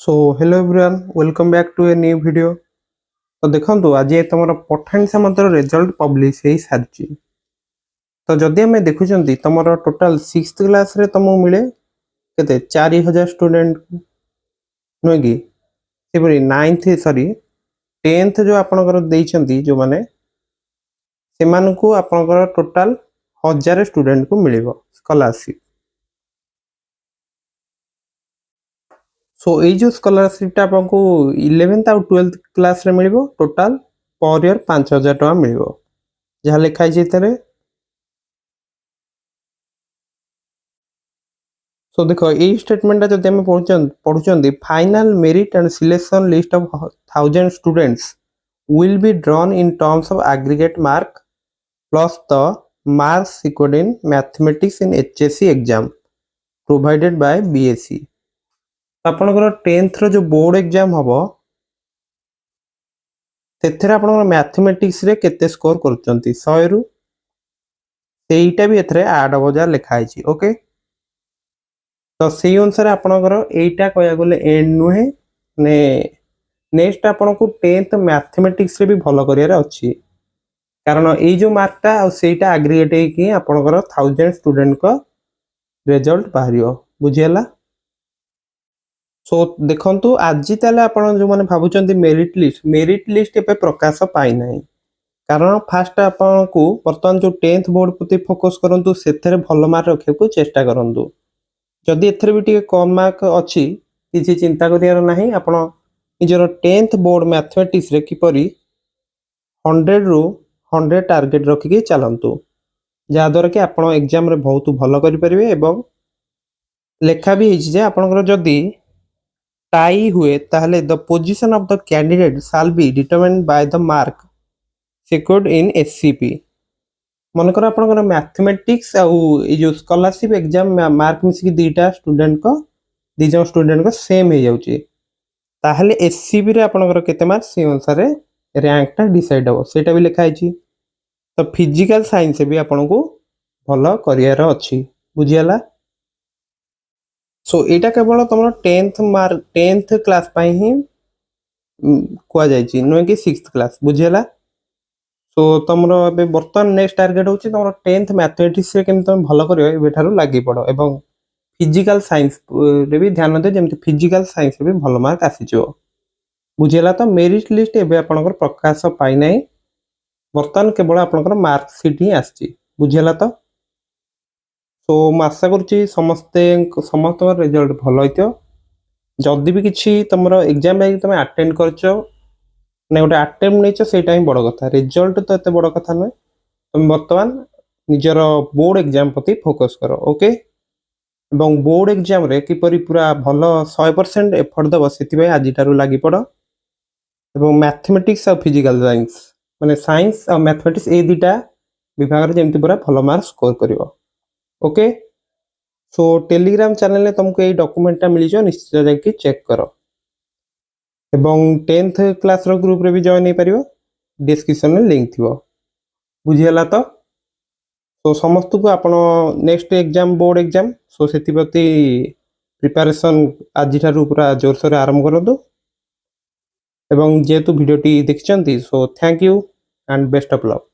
So hello everyone welcome back to a new video. तो देखो आज तुम पठाणी सामंतर रिजल्ट पब्लिश हो सारी। तो जदि आम देखुं तुम टोटाल 6th क्लास रे तुमको मिले के 4000 स्टूडेंट नुहे कि सेपरी 9th सॉरी 10th जो आपंकर जो मैंने से आपंकर टोटाल 1000 स्टूडेंट को मिल स्कॉलरशिप। सो ये जो स्कॉलरशिप आपको 11th और 12th क्लास रे मिल टोटाल पर ईयर 5000 टका मिल जहाँ लिखाई। सो देखो ये स्टेटमेंट जब आम पढ़ुं final merit and selection list of 1000 students will be drawn in terms of aggregate mark plus the marks secured in mathematics in HSC exam provided by BSC. आपनकर 10th रो जो बोर्ड एग्जाम हबो सेथरे आपनकर mathematics रे केते score करचंती 100 रु सेईटा भी एथरे add हो जा लिखाई छी। ओके तो से अनुसार आपनकर एटा कहया गले एंड नुहे ने नेक्स्ट आपनको 10th मैथमेटिक्स रे भी भलो करियर अछि कारण ए जो मार्कटा आ सेटा एग्रीगेट हे कि आपनकर 1000 स्टूडेंट को रिजल्ट बाहरियो बुझियला। सो देखंतु आज ताले आपण जो माने भाबुचंती मेरिट लिस्ट एपे प्रकाश पाई नाही कारण फास्ट आपनको वर्तमान जो 10th बोर्ड प्रति फोकस करंतु सेथरे भलो मार्क रखे को चेष्टा करंतु। जदि एथरे भी टिके कम मार्क अछि किछि चिंता करियार नाही आपण निजर 10th बोर्ड मैथमेटिक्स रे किपरि 100 रु 100 टारगेट रखिके चलंतु जा द्वारा कि आपण एग्जाम रे बहुत भलो करि परिबे एवं लेखा भी हिज जे आपनकर जदि टाई हुए ताहले the position of the candidate shall be determined by the mark secured in SCP. मनकर आपनकर मैथमेटिक्स आ ए जो स्कॉलरशिप एग्जाम मार्क मिसिक दीटा स्टूडेंट को दी जन स्टूडेंट को सेम हो जाउची ताहले एससीबी रे आपनकर केते मार्क से अनुसार रैंक टा डिसाइड हो सेटा भी लिखा आइची। तो फिजिकल साइंस भी आपनको भलो करियर अछि बुझियाला। सो एटा केवल तुम 10th क्लास पाई ही कुआ जाइची नो कि 6th क्लास बुझियाला। सो तुमरो एबे वर्तमान नेक्स्ट टारगेट होची तुमरो 10th मैथमेटिक्स रे केम तुम भलो करियो एबे थारु लागि पड़ो एवं फिजिकल साइंस रे भी ध्यान दे जेमति फिजिकल साइंस रे भी भलो मार्क आसीजो बुझियाला। तो मेरिट लिस्ट एबे आपनकर प्रकाश पाई नै वर्तमान केवल आपनकर मार्क शीट ही आसी बुझियाला। तो सो आशा करुच्ची समस्त रिजल्ट भल हो जदि भी किसी तुम एग्जाम तुम अटेंड कर गोटे अटेम्प्ट नहीं सेटा ही बड़ कथा रिजल्ट तो एत बड़ कथा नुहे तुम बर्तमान निजर बोर्ड एग्जाम प्रति फोकस कर। ओके एवं बोर्ड एग्जाम रे किपरि पूरा भल 100% एफर्ट दब से आज लगी पड़ एवं मैथमेटिक्स और फिजिकल साइंस माने साइंस और मैथमेटिक्स ए दुटा विभाग में जमी पूरा भल मार्क स्कोर कर। ओके सो टेलीग्राम चैनल में तुमको ये डॉक्यूमेंटा मिल जाए निश्चित जाकि चेक कर एवं 10th क्लास रो ग्रुप रे भी जॉइन हो पारिबो डिस्क्रिप्शन में लिंक थी बुझीगला। तो समस्त को आपण नेक्स्ट एग्जाम बोर्ड एग्जाम सो से प्रिपरेशन आज पूरा जोरसोर आरंभ करदु एवं जेहेतु वीडियोटी देखिछंती so thank you and best of luck.